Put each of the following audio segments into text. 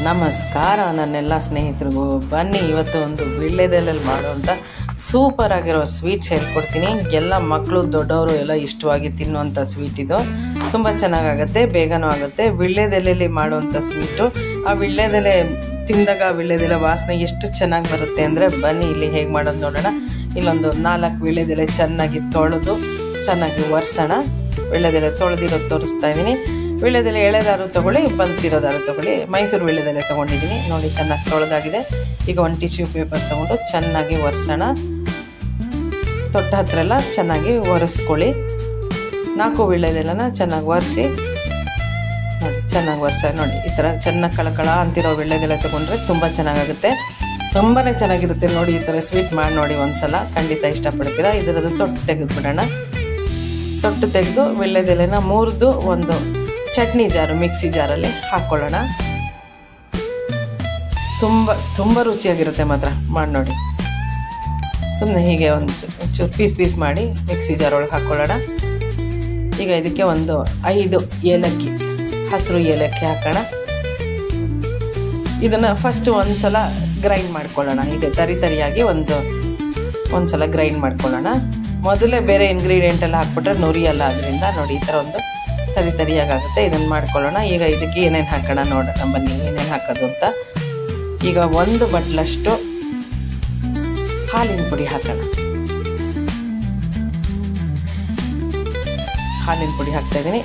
ನಮಸ್ಕಾರ ನನ್ನೆಲ್ಲ ಸ್ನೇಹಿತರಿಗೂ. ಬನ್ನಿ ಇವತ್ತು ಒಂದು ವೀಳ್ಯದೆಲೆಯಲ್ಲಿ ಮಾಡುವಂಥ ಸೂಪರ್ ಆಗಿರೋ ಸ್ವೀಟ್ಸ್ ಹೇಳ್ಕೊಡ್ತೀನಿ. ಎಲ್ಲ ಮಕ್ಕಳು ದೊಡ್ಡವರು ಎಲ್ಲ ಇಷ್ಟವಾಗಿ ತಿನ್ನುವಂಥ ಸ್ವೀಟ್ ಇದು. ತುಂಬ ಚೆನ್ನಾಗಾಗುತ್ತೆ, ಬೇಗನೂ ಆಗುತ್ತೆ. ವೀಳ್ಯದೆಲೆಯಲ್ಲಿ ಮಾಡುವಂಥ ಸ್ವೀಟು. ಆ ವೀಳ್ಯದೆಲೆ ತಿಂದಾಗ ವೀಳ್ಯದೆಲೆ ವಾಸನೆ ಎಷ್ಟು ಚೆನ್ನಾಗಿ ಬರುತ್ತೆ ಅಂದರೆ ಬನ್ನಿ ಇಲ್ಲಿ ಹೇಗೆ ಮಾಡೋದು ನೋಡೋಣ. ಇಲ್ಲೊಂದು 4 ವೀಳ್ಯದೆಲೆ ಚೆನ್ನಾಗಿ ತೊಳೆದು ಚೆನ್ನಾಗಿ ಒರೆಸೋಣ. ವೀಳ್ಯದೆಲೆ ತೊಳೆದಿರೋದು ತೋರಿಸ್ತಾ ಇದ್ದೀನಿ. ವೀಳ್ಯದೆಲೆ ಎಳೆದಾರು ತೊಗೊಳ್ಳಿ, ಬಲ್ತಿರೋದಾರು ತೊಗೊಳ್ಳಿ. ಮೈಸೂರು ವೀಳ್ಯದೆಲೆ ತೊಗೊಂಡಿದ್ದೀನಿ ನೋಡಿ, ಚೆನ್ನಾಗಿ ತೊಳೆದಾಗಿದೆ. ಈಗ ಒಂದು ಟಿಶ್ಯೂ ಪೇಪರ್ ತೊಗೊಂಡು ಚೆನ್ನಾಗಿ ಒರೆಸೋಣ. ತೊಟ್ಟ ಹತ್ರ ಎಲ್ಲ ಚೆನ್ನಾಗಿ ಒರೆಸ್ಕೊಳ್ಳಿ. 4 ವೀಳ್ಯದೆಲೆನ ಚೆನ್ನಾಗಿ ಒರೆಸಿ ನೋಡಿ, ಚೆನ್ನಾಗಿ ಒರೆಸ ನೋಡಿ. ಈ ಥರ ಚೆನ್ನಾಗಿ ಕಳಕಳ ಅಂತಿರೋ ವೀಳ್ಯದೆಲೆ ತೊಗೊಂಡ್ರೆ ತುಂಬ ಚೆನ್ನಾಗಾಗುತ್ತೆ, ತುಂಬಾ ಚೆನ್ನಾಗಿರುತ್ತೆ. ನೋಡಿ ಈ ಥರ ಸ್ವೀಟ್ ಮಾಡಿ ನೋಡಿ ಒಂದ್ಸಲ, ಖಂಡಿತ ಇಷ್ಟಪಡ್ತೀರಾ. ಇದರದ್ದು ತೊಟ್ಟು ತೆಗೆದುಬಿಡೋಣ. ತೊಟ್ಟು ತೆಗೆದು ವೀಳ್ಯದೆಲೆನ ಮುರಿದು ಒಂದು ಚಟ್ನಿ ಜಾರು, ಮಿಕ್ಸಿ ಜಾರಲ್ಲಿ ಹಾಕ್ಕೊಳ್ಳೋಣ. ತುಂಬ ರುಚಿಯಾಗಿರುತ್ತೆ ಮಾತ್ರ, ಮಾಡಿ ನೋಡಿ. ಸುಮ್ಮನೆ ಹೀಗೆ ಒಂದು ಚೂರು ಪೀಸ್ ಮಾಡಿ ಮಿಕ್ಸಿ ಜಾರ್ ಒಳಗೆ ಹಾಕ್ಕೊಳ್ಳೋಣ. ಈಗ ಇದಕ್ಕೆ ಒಂದು 5 ಏಲಕ್ಕಿ, ಹಸಿರು ಏಲಕ್ಕಿ ಹಾಕೋಣ. ಇದನ್ನು ಫಸ್ಟ್ ಒಂದ್ಸಲ ಗ್ರೈಂಡ್ ಮಾಡ್ಕೊಳ್ಳೋಣ. ಈಗ ತರಿಯಾಗಿ ಒಂದ್ಸಲ ಗ್ರೈಂಡ್ ಮಾಡ್ಕೊಳ್ಳೋಣ. ಮೊದಲೇ ಬೇರೆ ಇಂಗ್ರೀಡಿಯೆಂಟ್ ಎಲ್ಲ ಹಾಕ್ಬಿಟ್ರೆ ನುರಿಯಲ್ಲ, ಅದರಿಂದ ನೋಡಿ ಈ ಥರ ಒಂದು ತರಿಯಾಗುತ್ತೆ. ಇದನ್ನು ಮಾಡ್ಕೊಳ್ಳೋಣ. ಈಗ ಇದಕ್ಕೆ ಏನೇನು ಹಾಕೋಣ ನೋಡೋಣ ಬನ್ನಿ, ಏನೇನು ಹಾಕೋದು ಅಂತ. ಈಗ 1 ಬಟ್ಲಷ್ಟು ಹಾಲಿನ ಪುಡಿ ಹಾಕೋಣ. ಹಾಲಿನ ಪುಡಿ ಹಾಕ್ತಾ ಇದ್ದೀನಿ.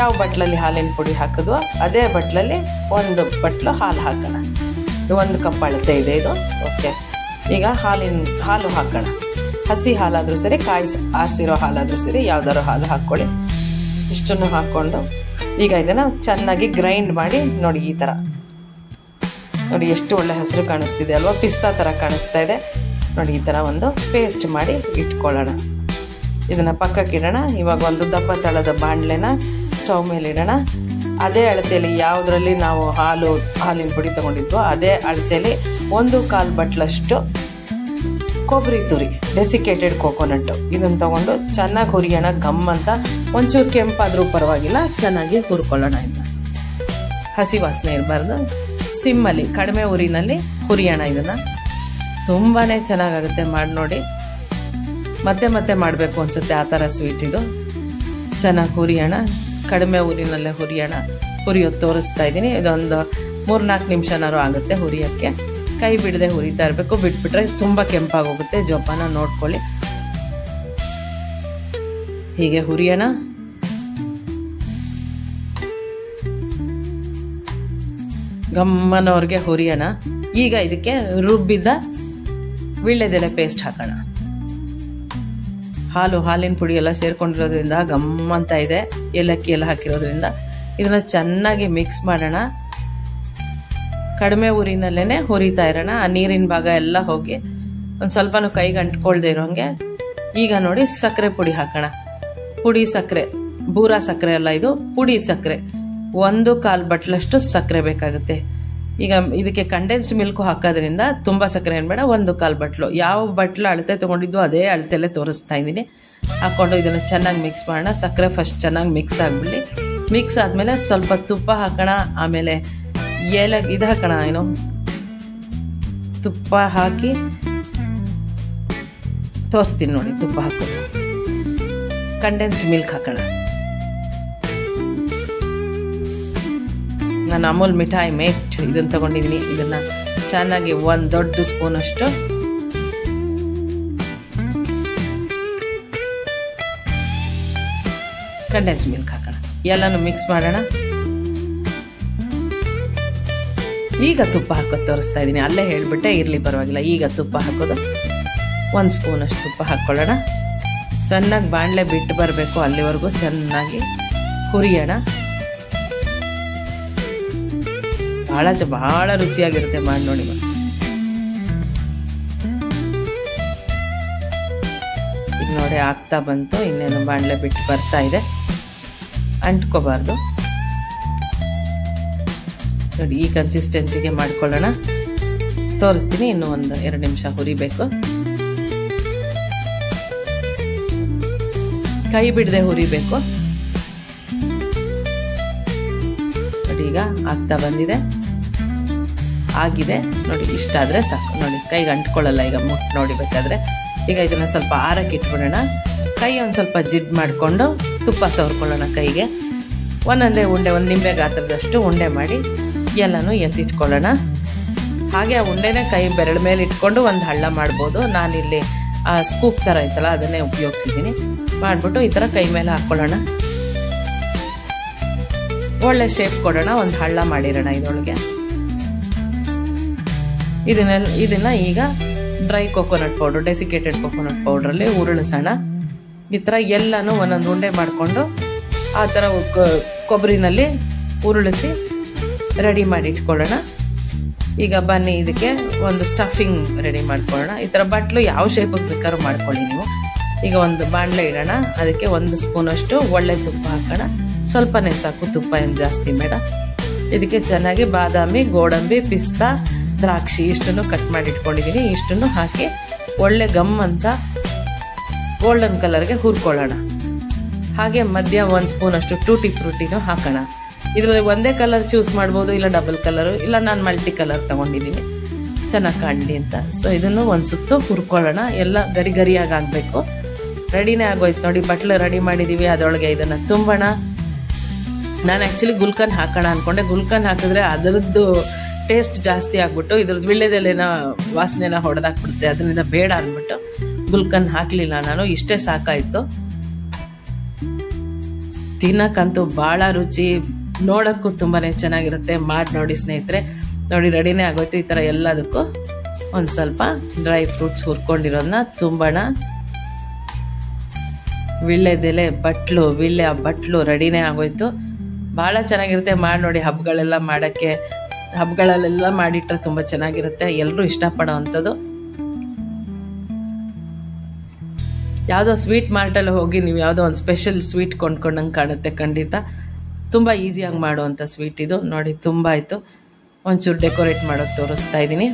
ಯಾವ ಬಟ್ಲಲ್ಲಿ ಹಾಲಿನ ಪುಡಿ ಹಾಕಿದ್ವೋ ಅದೇ ಬಟ್ಲಲ್ಲಿ 1 ಬಟ್ಲು ಹಾಲು ಹಾಕೋಣ. 1 ಕಪ್ ಅಳತೆ ಇದೆ ಇದು. ಓಕೆ, ಈಗ ಹಾಲು ಹಾಕೋಣ. ಹಸಿ ಹಾಲಾದರೂ ಸರಿ, ಆರಿಸಿರೋ ಹಾಲಾದರೂ ಸರಿ, ಯಾವ್ದಾದ್ರು ಹಾಲು ಹಾಕ್ಕೊಳ್ಳಿ. ಇಷ್ಟನ್ನು ಹಾಕ್ಕೊಂಡು ಈಗ ಇದನ್ನು ಚೆನ್ನಾಗಿ ಗ್ರೈಂಡ್ ಮಾಡಿ ನೋಡಿ. ಈ ಥರ ನೋಡಿ, ಎಷ್ಟು ಒಳ್ಳೆ ಹಸಿರು ಕಾಣಿಸ್ತಿದೆ ಅಲ್ವಾ, ಪಿಸ್ತಾ ಥರ ಕಾಣಿಸ್ತಾ ಇದೆ ನೋಡಿ. ಈ ಥರ ಒಂದು ಪೇಸ್ಟ್ ಮಾಡಿ ಇಟ್ಕೊಳ್ಳೋಣ. ಇದನ್ನು ಪಕ್ಕಕ್ಕೆ ಇಡೋಣ. ಇವಾಗ ಒಂದು ದಪ್ಪ ತಳದ ಬಾಣಲೆನ ಸ್ಟವ್ ಮೇಲೆ ಇಡೋಣ. ಅದೇ ಅಳತೆಯಲ್ಲಿ ಯಾವುದರಲ್ಲಿ ನಾವು ಹಾಲಿನ ಪುಡಿ ತೊಗೊಂಡಿದ್ವೋ ಅದೇ ಅಳತೆಯಲ್ಲಿ 1/4 ಬಟ್ಲಷ್ಟು ಕೊಬ್ಬರಿ ತುರಿ, ಡೆಸಿಕೇಟೆಡ್ ಕೋಕೋನಟ್ಟು, ಇದನ್ನು ತೊಗೊಂಡು ಚೆನ್ನಾಗಿ ಹುರಿಯೋಣ. ಗಮ್ ಅಂತ ಒಂಚೂರು ಕೆಂಪಾದರೂ ಪರವಾಗಿಲ್ಲ, ಚೆನ್ನಾಗಿ ಹುರ್ಕೊಳ್ಳೋಣ. ಇದನ್ನು ಹಸಿ ವಾಸನೆ ಇರಬಾರ್ದು, ಸಿಮ್ಮಲ್ಲಿ ಕಡಿಮೆ ಉರಿನಲ್ಲಿ ಹುರಿಯೋಣ. ಇದನ್ನು ತುಂಬಾ ಚೆನ್ನಾಗಾಗುತ್ತೆ, ಮಾಡಿ ನೋಡಿ. ಮತ್ತೆ ಮಾಡಬೇಕು ಅನಿಸುತ್ತೆ ಆ ಥರ ಸ್ವೀಟ್ ಇದು. ಚೆನ್ನಾಗಿ ಹುರಿಯೋಣ, ಕಡಿಮೆ ಊರಿನಲ್ಲೇ ಹುರಿಯೋಣ. ಹುರಿಯೋದು ತೋರಿಸ್ತಾ ಇದ್ದೀನಿ. ಇದೊಂದು 3-4 ನಿಮಿಷನಾರು ಆಗುತ್ತೆ ಹುರಿಯೋಕ್ಕೆ. ಕೈ ಬಿಡದೆ ಹುರಿತಾ ಇರಬೇಕು, ಬಿಟ್ಬಿಟ್ರೆ ತುಂಬ ಕೆಂಪಾಗೋಗುತ್ತೆ. ಜೋಪಾನ ನೋಡ್ಕೊಳ್ಳಿ. ಹೀಗೆ ಹುರಿಯೋಣ. ಗಮ್ಮನವ್ರಿಗೆ ಹುರಿಯೋಣ. ಈಗ ಇದಕ್ಕೆ ರುಬ್ಬಿದ ವೀಳ್ಯದೆಲೆ ಪೇಸ್ಟ್ ಹಾಕೋಣ. ಹಾಲಿನ ಪುಡಿ ಎಲ್ಲ ಸೇರ್ಕೊಂಡಿರೋದ್ರಿಂದ ಗಮ್ಮಂತ ಇದೆ, ಏಲಕ್ಕಿ ಎಲ್ಲ ಹಾಕಿರೋದ್ರಿಂದ. ಇದನ್ನ ಚೆನ್ನಾಗಿ ಮಿಕ್ಸ್ ಮಾಡೋಣ. ಕಡಿಮೆ ಊರಿನಲ್ಲೇ ಹುರಿತಾ ಇರೋಣ. ಆ ನೀರಿನ ಭಾಗ ಎಲ್ಲ ಹೋಗಿ ಒಂದು ಸ್ವಲ್ಪನೂ ಕೈಗೆ ಅಂಟ್ಕೊಳ್ದೆ ಇರೋಂಗೆ. ಈಗ ನೋಡಿ ಸಕ್ಕರೆ ಪುಡಿ ಹಾಕೋಣ. ಪುಡಿ ಸಕ್ಕರೆ, ಬೂರಾ ಸಕ್ಕರೆ ಅಲ್ಲ ಇದು, ಪುಡಿ ಸಕ್ಕರೆ. 1/4 ಬಟ್ಲಷ್ಟು ಸಕ್ಕರೆ ಬೇಕಾಗುತ್ತೆ. ಈಗ ಇದಕ್ಕೆ ಕಂಡೆನ್ಸ್ಡ್ ಮಿಲ್ಕು ಹಾಕೋದ್ರಿಂದ ತುಂಬ ಸಕ್ಕರೆ ಏನು ಬೇಡ, 1/4 ಬಟ್ಲು. ಯಾವ ಬಟ್ಲು ಅಳತೆ ತೊಗೊಂಡಿದ್ದು ಅದೇ ಅಳತೆಲ್ಲೇ ತೋರಿಸ್ತಾ ಇದ್ದೀನಿ. ಹಾಕ್ಕೊಂಡು ಇದನ್ನು ಚೆನ್ನಾಗಿ ಮಿಕ್ಸ್ ಮಾಡೋಣ. ಸಕ್ಕರೆ ಫಸ್ಟ್ ಚೆನ್ನಾಗಿ ಮಿಕ್ಸ್ ಆಗಿಬಿಡಲಿ. ಮಿಕ್ಸ್ ಆದಮೇಲೆ ಸ್ವಲ್ಪ ತುಪ್ಪ ಹಾಕೋಣ. ಆಮೇಲೆ ಇದು ಹಾಕೋಣ, ತುಪ್ಪ ಹಾಕಿ ತೋರಿಸ್ತೀನಿ ನೋಡಿ. ತುಪ್ಪ ಹಾಕೋದು, ಕಂಡೆನ್ಸ್ಡ್ ಮಿಲ್ಕ್ ಹಾಕೋಣ. ನಾನು ಅಮೂಲ್ ಮಿಠಾಯಿ ಮೇಟ್ ಇದನ್ನು ತಗೊಂಡಿದ್ದೀನಿ. ಇದನ್ನು ಚೆನ್ನಾಗಿ 1 ದೊಡ್ಡ ಸ್ಪೂನಷ್ಟು ಕಂಡೆನ್ಸ್ಡ್ ಮಿಲ್ಕ್ ಹಾಕೋಣ. ಎಲ್ಲನೂ ಮಿಕ್ಸ್ ಮಾಡೋಣ. ಈಗ ತುಪ್ಪ ಹಾಕೋದು ತೋರಿಸ್ತಾ ಇದ್ದೀನಿ. ಅಲ್ಲೇ ಹೇಳಿಬಿಟ್ಟೆ, ಇರಲಿ ಪರವಾಗಿಲ್ಲ. ಈಗ ತುಪ್ಪ ಹಾಕೋದು 1 ಸ್ಪೂನಷ್ಟು ತುಪ್ಪ ಹಾಕ್ಕೊಳ್ಳೋಣ. ಚೆನ್ನಾಗಿ ಬಾಣಲೆ ಬಿಟ್ಟು ಬರಬೇಕು, ಅಲ್ಲಿವರೆಗೂ ಚೆನ್ನಾಗಿ ಹುರಿಯೋಣ. ಬಹಳ ರುಚಿಯಾಗಿರುತ್ತೆ, ಮಾಡಿ ನೋಡಿ. ಈಗ ನೋಡಿ ಆಗ್ತಾ ಬಂತು. ಇನ್ನೇನು ಬಾಣಲೆ ಬಿಟ್ಟು ಬರ್ತಾ ಇದೆ, ಅಂಟ್ಕೋಬಾರ್ದು ನೋಡಿ. ಈ ಕನ್ಸಿಸ್ಟೆನ್ಸಿಗೆ ಮಾಡ್ಕೊಳ್ಳೋಣ. ತೋರಿಸ್ತೀನಿ. ಇನ್ನೂ ಒಂದು 2 ನಿಮಿಷ ಹುರಿಬೇಕು. ಕೈ ಬಿಡದೆ ಹುರಿಬೇಕು. ನೋಡಿ ಈಗ ಆಗ್ತಾ ಬಂದಿದೆ. ಆಗಿದೆ ನೋಡಿ. ಇಷ್ಟ ಆದರೆ ಸಾಕು ನೋಡಿ, ಕೈಗೆ ಅಂಟ್ಕೊಳ್ಳಲ್ಲ ಈಗ ಮುಟ್ಟು ನೋಡಿ ಬೇಕಾದರೆ. ಈಗ ಇದನ್ನು ಸ್ವಲ್ಪ ಆರಕ್ಕೆ ಇಟ್ಬಿಡೋಣ. ಕೈ ಒಂದು ಸ್ವಲ್ಪ ಜಿಡ್ ಮಾಡಿಕೊಂಡು ತುಪ್ಪ ಸವರ್ಕೊಳ್ಳೋಣ ಕೈಗೆ. ಒಂದೊಂದೇ ಉಂಡೆ, ಒಂದು ನಿಂಬೆ ಗಾತ್ರದಷ್ಟು ಉಂಡೆ ಮಾಡಿ ಎಲ್ಲನೂ ಎತ್ತಿಟ್ಕೊಳ್ಳೋಣ. ಹಾಗೆ ಆ ಉಂಡೆನೇ ಕೈ ಬೆರಳ ಮೇಲೆ ಇಟ್ಕೊಂಡು ಒಂದು ಹಳ್ಳ ಮಾಡ್ಬೋದು. ನಾನಿಲ್ಲಿ ಸ್ಕೂಪ್ ಥರ ಐತಲ್ಲ ಅದನ್ನೇ ಉಪಯೋಗಿಸಿದ್ದೀನಿ. ಮಾಡಿಬಿಟ್ಟು ಈ ಥರ ಕೈ ಮೇಲೆ ಹಾಕ್ಕೊಳ್ಳೋಣ. ಒಳ್ಳೆ ಶೇಪ್ ಕೊಡೋಣ. ಒಂದು ಹಳ್ಳ ಮಾಡಿರೋಣ ಇದರೊಳಗೆ. ಇದನ್ನ ಈಗ dry coconut powder, desiccated coconut ಪೌಡ್ರಲ್ಲಿ ಉರುಳಿಸೋಣ. ಈ ಥರ ಎಲ್ಲನೂ ಒಂದೊಂದು ಉಂಡೆ ಮಾಡಿಕೊಂಡು ಆ ಥರ ಕೊಬ್ಬರಿನಲ್ಲಿ ಉರುಳಿಸಿ ರೆಡಿ ಮಾಡಿ ಇಟ್ಕೊಳ್ಳೋಣ. ಈಗ ಬನ್ನಿ ಇದಕ್ಕೆ ಒಂದು ಸ್ಟಫಿಂಗ್ ರೆಡಿ ಮಾಡ್ಕೊಳ್ಳೋಣ. ಈ ಥರ ಬಟ್ಲು ಯಾವ ಶೇಪಿಗೆ ಬೇಕಾದ್ರೂ ಮಾಡ್ಕೊಳ್ಳಿ ನೀವು. ಈಗ ಒಂದು ಬಾಣಲೆ ಇಡೋಣ. ಅದಕ್ಕೆ 1 ಸ್ಪೂನಷ್ಟು ಒಳ್ಳೆ ತುಪ್ಪ ಹಾಕೋಣ. ಸ್ವಲ್ಪನೇ ಸಾಕು, ತುಪ್ಪ ಏನು ಜಾಸ್ತಿ ಬೇಡ. ಇದಕ್ಕೆ ಚೆನ್ನಾಗಿ ಬಾದಾಮಿ, ಗೋಡಂಬಿ, ಪಿಸ್ತಾ, ದ್ರಾಕ್ಷಿ ಇಷ್ಟನ್ನು ಕಟ್ ಮಾಡಿ ಇಟ್ಕೊಂಡಿದ್ದೀನಿ. ಇಷ್ಟನ್ನು ಹಾಕಿ ಒಳ್ಳೆ ಗಮ್ ಅಂತ ಗೋಲ್ಡನ್ ಕಲರ್ಗೆ ಹುರ್ಕೊಳ್ಳೋಣ. ಹಾಗೆ ಮಧ್ಯ 1 ಸ್ಪೂನಷ್ಟು ಟೂಟಿ ಫ್ರೂಟಿನೂ ಹಾಕೋಣ. ಇದರಲ್ಲಿ ಒಂದೇ ಕಲರ್ ಚೂಸ್ ಮಾಡ್ಬೋದು, ಇಲ್ಲ ಡಬಲ್ ಕಲರು, ಇಲ್ಲ ನಾನು ಮಲ್ಟಿ ಕಲರ್ ತೊಗೊಂಡಿದ್ದೀನಿ ಚೆನ್ನಾಗಿ ಕಾಣಲಿ ಅಂತ. ಸೊ ಇದನ್ನು ಒಂದು ಸುತ್ತು ಹುರ್ಕೊಳ್ಳೋಣ. ಎಲ್ಲ ಗರಿ ಗರಿಯಾಗಿ ಆಗಬೇಕು. ರೆಡಿನೇ ಆಗೋಯ್ತು ನೋಡಿ. ಬಟ್ಲು ರೆಡಿ ಮಾಡಿದ್ದೀವಿ. ಅದರೊಳಗೆ ಇದನ್ನು ತುಂಬೋಣ. ನಾನು ಆ್ಯಕ್ಚುಲಿ ಗುಲ್ಕನ್ ಹಾಕೋಣ ಅಂದ್ಕೊಂಡೆ. ಗುಲ್ಕನ್ ಹಾಕಿದ್ರೆ ಅದರದ್ದು ಟೇಸ್ಟ್ ಜಾಸ್ತಿ ಆಗ್ಬಿಟ್ಟು ಇದ್ರದ್ದು ವೀಳ್ಯದೆಲೆನ ವಾಸನೆನ ಹೊಡೆದಾಕ್ಬಿಡುತ್ತೆ. ಅದರಿಂದ ಬೇಡ ಅಂದ್ಬಿಟ್ಟು ಗುಲ್ಕನ್ ಹಾಕಲಿಲ್ಲ ನಾನು. ಇಷ್ಟೇ ಸಾಕಾಯಿತು. ತಿನ್ನಕ್ಕಂತೂ ಭಾಳ ರುಚಿ, ನೋಡೋಕ್ಕೂ ತುಂಬಾ ಚೆನ್ನಾಗಿರುತ್ತೆ. ಮಾಡಿ ನೋಡಿ ಸ್ನೇಹಿತರೆ. ನೋಡಿ ರೆಡಿನೇ ಆಗೋಯ್ತು. ಈ ಥರ ಎಲ್ಲದಕ್ಕೂ ಒಂದು ಸ್ವಲ್ಪ ಡ್ರೈ ಫ್ರೂಟ್ಸ್ ಹುರ್ಕೊಂಡಿರೋದನ್ನ ತುಂಬೋಣ. ವೀಳ್ಯದೆಲೆ ಬಟ್ಲು, ಬಟ್ಲು ರೆಡಿನೇ ಆಗೋಯ್ತು. ಭಾಳ ಚೆನ್ನಾಗಿರುತ್ತೆ. ಮಾಡಿ ನೋಡಿ. ಹಬ್ಬಗಳೆಲ್ಲ ಮಾಡೋಕ್ಕೆ, ಹಬ್ಬಗಳಲ್ಲೆಲ್ಲ ಮಾಡಿಟ್ರೆ ತುಂಬ ಚೆನ್ನಾಗಿರುತ್ತೆ. ಎಲ್ಲರೂ ಇಷ್ಟಪಡೋ ಅಂಥದ್ದು. ಯಾವುದೋ ಸ್ವೀಟ್ ಮಾರ್ಟಲ್ಲಿ ಹೋಗಿ ನೀವು ಯಾವುದೋ ಒಂದು ಸ್ಪೆಷಲ್ ಸ್ವೀಟ್ ಕೊಂಡ್ಕೊಂಡಂಗೆ ಕಾಣುತ್ತೆ ಖಂಡಿತ. ತುಂಬ ಈಸಿಯಾಗಿ ಮಾಡುವಂಥ ಸ್ವೀಟ್ ಇದು. ನೋಡಿ ತುಂಬ ಆಯಿತು. ಒಂಚೂರು ಡೆಕೋರೇಟ್ ಮಾಡೋದು ತೋರಿಸ್ತಾ ಇದ್ದೀನಿ.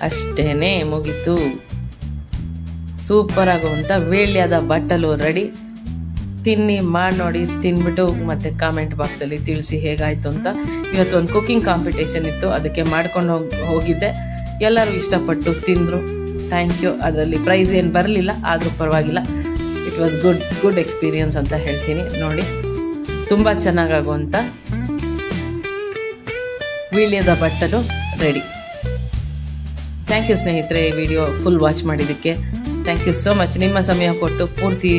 ಅಷ್ಟೇ, ಮುಗೀತು. ಸೂಪರ್ ಆಗುವಂಥ ವೇಳ್ಯದ ಬಟ್ಟಲು ರೆಡಿ. ತಿನ್ನಿ, ಮಾಡಿ ನೋಡಿ. ತಿನ್ಬಿಟ್ಟು ಮತ್ತೆ ಕಾಮೆಂಟ್ ಬಾಕ್ಸಲ್ಲಿ ತಿಳಿಸಿ ಹೇಗಾಯಿತು ಅಂತ. ಇವತ್ತು ಒಂದು ಕುಕ್ಕಿಂಗ್ ಕಾಂಪಿಟೇಷನ್ ಇತ್ತು, ಅದಕ್ಕೆ ಮಾಡ್ಕೊಂಡು ಹೋಗಿದ್ದೆ. ಎಲ್ಲರೂ ಇಷ್ಟಪಟ್ಟು ತಿಂದರು. Thank you. ಅದರಲ್ಲಿ ಪ್ರೈಸ್ ಏನು ಬರಲಿಲ್ಲ, ಆದರೂ ಪರವಾಗಿಲ್ಲ. ಇಟ್ ವಾಸ್ ಗುಡ್ ಎಕ್ಸ್ಪೀರಿಯನ್ಸ್ ಅಂತ ಹೇಳ್ತೀನಿ. ನೋಡಿ ತುಂಬ ಚೆನ್ನಾಗಾಗುವಂಥ ವೀಳ್ಯದ ಬಟ್ಟಲು ರೆಡಿ. ಥ್ಯಾಂಕ್ ಯು ಸ್ನೇಹಿತರೆ, ಈ ವಿಡಿಯೋ ಫುಲ್ ವಾಚ್ ಮಾಡಿದ್ದಕ್ಕೆ ಥ್ಯಾಂಕ್ ಯು ಸೋ ಮಚ್. ನಿಮ್ಮ ಸಮಯ ಕೊಟ್ಟು ಪೂರ್ತಿ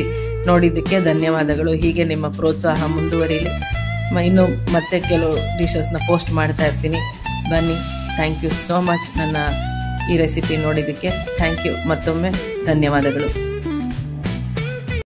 ನೋಡಿದ್ದಕ್ಕೆ ಧನ್ಯವಾದಗಳು. ಹೀಗೆ ನಿಮ್ಮ ಪ್ರೋತ್ಸಾಹ ಮುಂದುವರಿಲಿ. ಇನ್ನು ಮತ್ತೆ ಕೆಲವು ಡಿಶಸ್ನ ಪೋಸ್ಟ್ ಮಾಡ್ತಾ ಇರ್ತೀನಿ. ಬನ್ನಿ. ಥ್ಯಾಂಕ್ ಯು ಸೋ ಮಚ್ ನನ್ನ ಈ ರೆಸಿಪಿ ನೋಡಿದ್ದಕ್ಕೆ. Thank you. ಮತ್ತೊಮ್ಮೆ ಧನ್ಯವಾದಗಳು.